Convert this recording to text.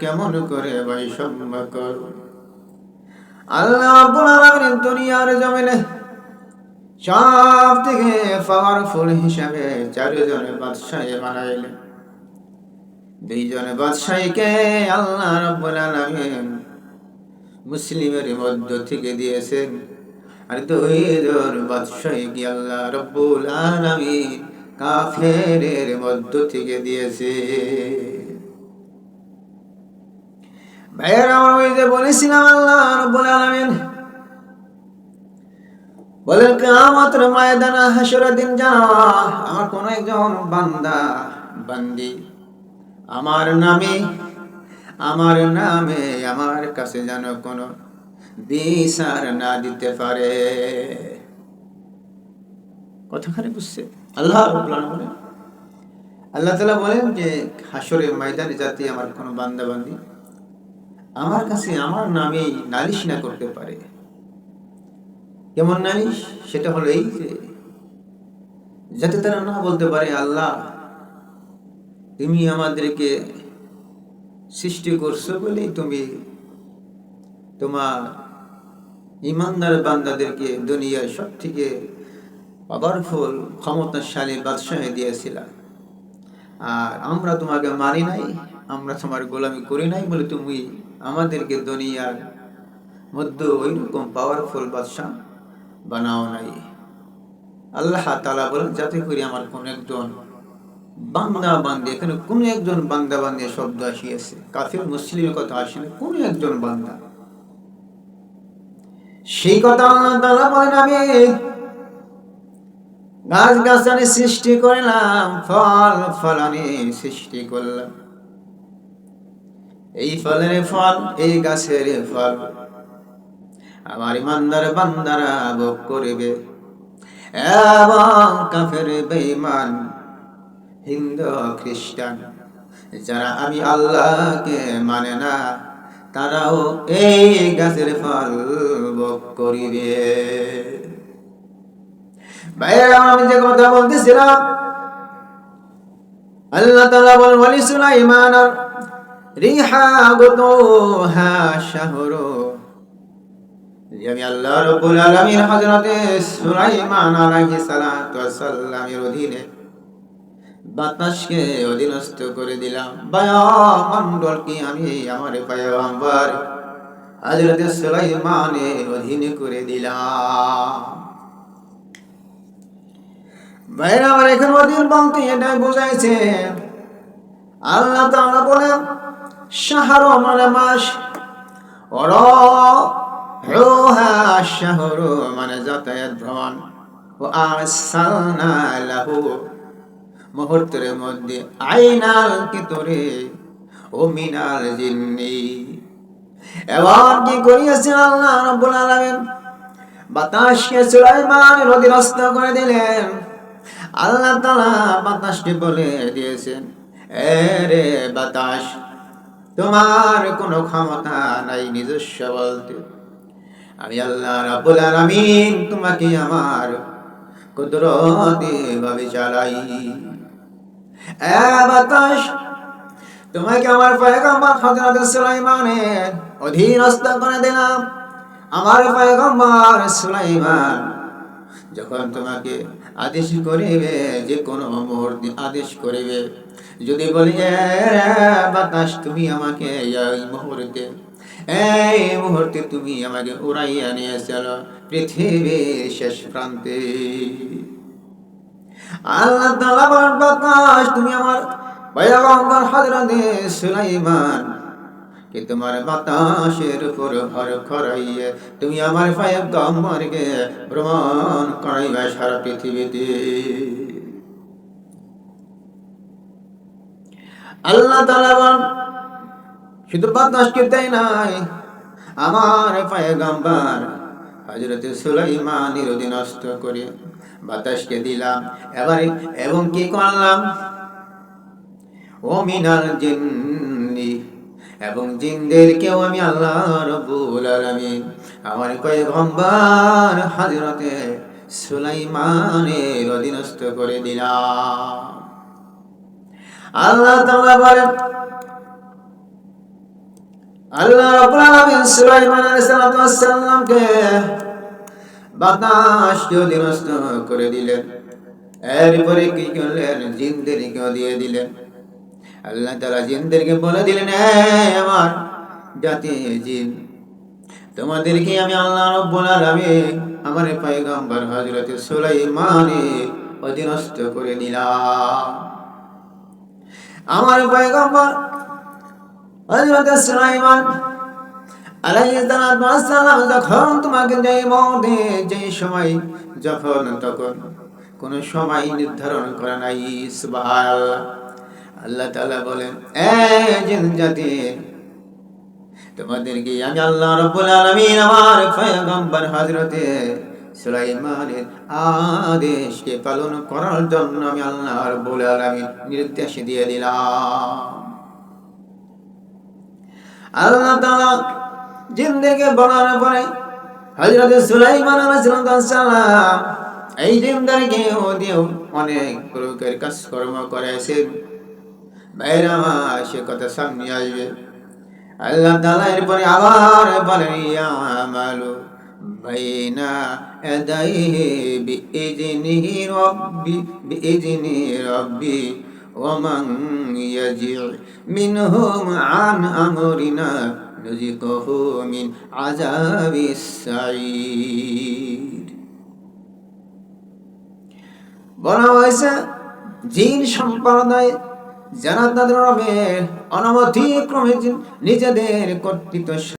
কেমন করে বৈষম্য কর। আল্লাহ রাব্বুল আলামিন দুনিয়ার জমিনে সব থেকে পাওয়ারফুল হিসাবে চারজনে বাদশাহ বানাইলেন। দুইজনে বাদশাহীকে আল্লাহ রাব্বুল আলামিন মুসলিমের মধ্য থেকে দিয়েছেন, আর দুইজন বাদশাহীকে আল্লাহ রাব্বুল আলামিন কাফেরের মধ্য থেকে দিয়েছে। ভাইয়ের আমার ওই যে বলেছিলাম আল্লাহ রাব্বুল আলামিন বলেন কিয়ামতের ময়দানে হাসরের দিন জানো আমার কোন একজন বান্দা বান্দি আমার নামে আমার কাছে যেন কোন বিচার না দিতে পারে। কথাখানে বুঝছে আল্লাহ রাব্বুল আলামিন আল্লাহ তাআলা বলেন যে হাসরের ময়দানে যাতে আমার কোন বান্দা বান্দি আমার কাছে আমার নামে নালিশ না করতে পারে। কেমন নালিশ? সেটা হলো এই যে যাতে তারা না বলতে পারে আল্লাহ তুমি আমাদেরকে সৃষ্টি করছো বলে তুমি তোমার ইমানদার বান্দাদেরকে দুনিয়ার সব থেকে পাওয়ারফুল ক্ষমতাশালী বাদশাহী দিয়েছিলা, আর আমরা তোমাকে মারি নাই, আমরা তোমার গোলামি করি নাই বলে তুমি আমাদেরকে দুনিয়ার মধ্যে ওইরকম পাওয়ারফুল বাদশাহ বানাও নাই। আল্লাহ তাআলা বলেন যাতে করে আমার কোন একজন বান্দা বান্দি, এখানে কোন একজন বান্দা বান্দি শব্দ আসিয়াছে, কাফির মুসলিমের কথা আসেনি, কোন একজন বান্দা। সেই কথা আল্লাহ তাআলা বলেন আমি গাছ গাছালি সৃষ্টি করলাম, ফল ফলানি সৃষ্টি করলাম, এই ফলের ফল এই গাছের ফল আমার ইমানদার বান্দারা ভোগ করিবে, এবং কাফের বেঈমান হিন্দু খ্রিস্টান যারা আমি আল্লাহকে মানে না তারাও এই গাছের ফল ভোগ করিবে। ভাইয়েরা আমি যে কথা বলতেছিলাম আল্লাহ তাআলা বলেন ওয়ালি সুলাইমানার রিহা গুতুহা শাহরু, আমি আল্লাহ রাব্বুল আলামিন হযরতে সুলাইমান আলাইহিস সালাতু ওয়াস সালামের অধীনে বাতাসকে অধীনস্থ করে দিলাম, বায়ুমণ্ডলকে আমি আমার পয়গম্বর হযরতে সুলাইমানের অধীনে করে দিলাম। ভাইরা আমার এখন অধীন বলতে এটাই বোঝাইছে আল্লাহ তাআলা বলেন শাহরু মানে মাস, রোহা শাহরু মানে যাতায়াত ভ্রমণ, ও আরসালনা লাহু মুহূর্তের মধ্যে আইনাল কিতরে ও মিনাল জিন্নি, এবং কি করিয়াছেন আল্লাহ রাব্বুল আলামিন বাতাসকে সুলাইমানের অধীনস্থ করে দিলেন। আল্লাহ তাআলা বাতাসকে বলে দিয়েছেন এ রে বাতাস তোমার কোনো ক্ষমতা নাই নিজস্ব বলতে, আমি আল্লাহ রাব্বুল আলামিন তোমাকে আমার কুদরতি ভাবে চালাই। এ বাতাস তোমাকে আমার পয়গম্বর হযরত সুলাইমানের অধীনস্থ করে দিলাম। আমার পয়গম্বর সুলাইমান যখন তোমাকে আদেশ করিবে, যে কোনো মুহূর্তে আদেশ করিবে, যদি বলি বাতাস তুমি আমাকে এই মুহূর্তে তুমি আমাকে উড়াইয়া নিয়ে চলো পৃথিবীর শেষ প্রান্তে, আল্লাহ তাআলা বলেন বাতাস তুমি আমার পয়গম্বর হযরতে সুলাইমান কে তোমার বাতাসের উপর ভর করাইয়ে তুমি আমার পয়গম্বরকে ভ্রমণ করাইবে সারা পৃথিবীতে। আল্লাহ তাআলা বলেন শুধু বাতাসকে তাই নাই, আমার পয়গম্বর হযরতে সুলাইমানের অধীনস্থ করে বাতাসকে দিলাম, এবারে এবং কি করলাম ও মিনাল জিন্নি, এবং জিনদেরকেও আমি আল্লাহ রাব্বুল আলামিন আমার পয়গম্বর হযরতে সুলাইমানের অধীনস্থ করে দিলাম। আল্লাহ তাআলা বলেন আল্লাহ রাব্বুল আলামিন সুলাইমান আলাইহিস সালামকে বাতাসকে অধীনস্থ করে দিলেন। এরপরে কি করলেন? জিনদেরকেও দিয়ে দিলেন। আল্লাহ তাআলা জিনদেরকে বলে দিলেন, আমার জাতি জিন, তোমাদেরকে আমি আল্লাহ রাব্বুল আলামিন আমার পয়গম্বর হযরত সুলাইমানের অধীনস্থ করে দিলাম। আমার পয়গম্বর হযরত সুলাইমান আলাইহিস সালাম যখন তোমাকে যেই সময় যখন তখন কোন সময় নির্ধারণ করা নাই। সুবহানাল্লাহ। আল্লাহ তাআলা বলেন, জিন জাতি, তোমাদেরকে আমি আল্লাহ রাব্বুল আলামিন আমার পয়গম্বর হযরতে সুলাইমানের আদেশকে পালন করার জন্য আমি আল্লাহ রাব্বুল আলামিন নির্দেশ দিয়ে দিলাম। আল্লাহ তাআলা জিনদেরকে বলার পরে হযরত সুলাইমান আলাইহিস সালাম এই জিনদেরকে দিয়েও অনেক প্রকার কাজকর্ম করেছেন। বাইরে সে কথা সামনে আসবে। আল্লাহ তাআলা এরপরে আবার বলেন, ইয়ামালু বাইনা ইয়াদাইহি বিইذনি রাব্বি ওয়া মান ইয়াজি' মিনহুম আন আমরিনা নুযিকুহু মিন আযাবিস সাঈর। বলা হয়েছে, জিন সম্প্রদায় যারা তাদের রবের অনুমতি ক্রমে নিজেদের কর্তৃত্ব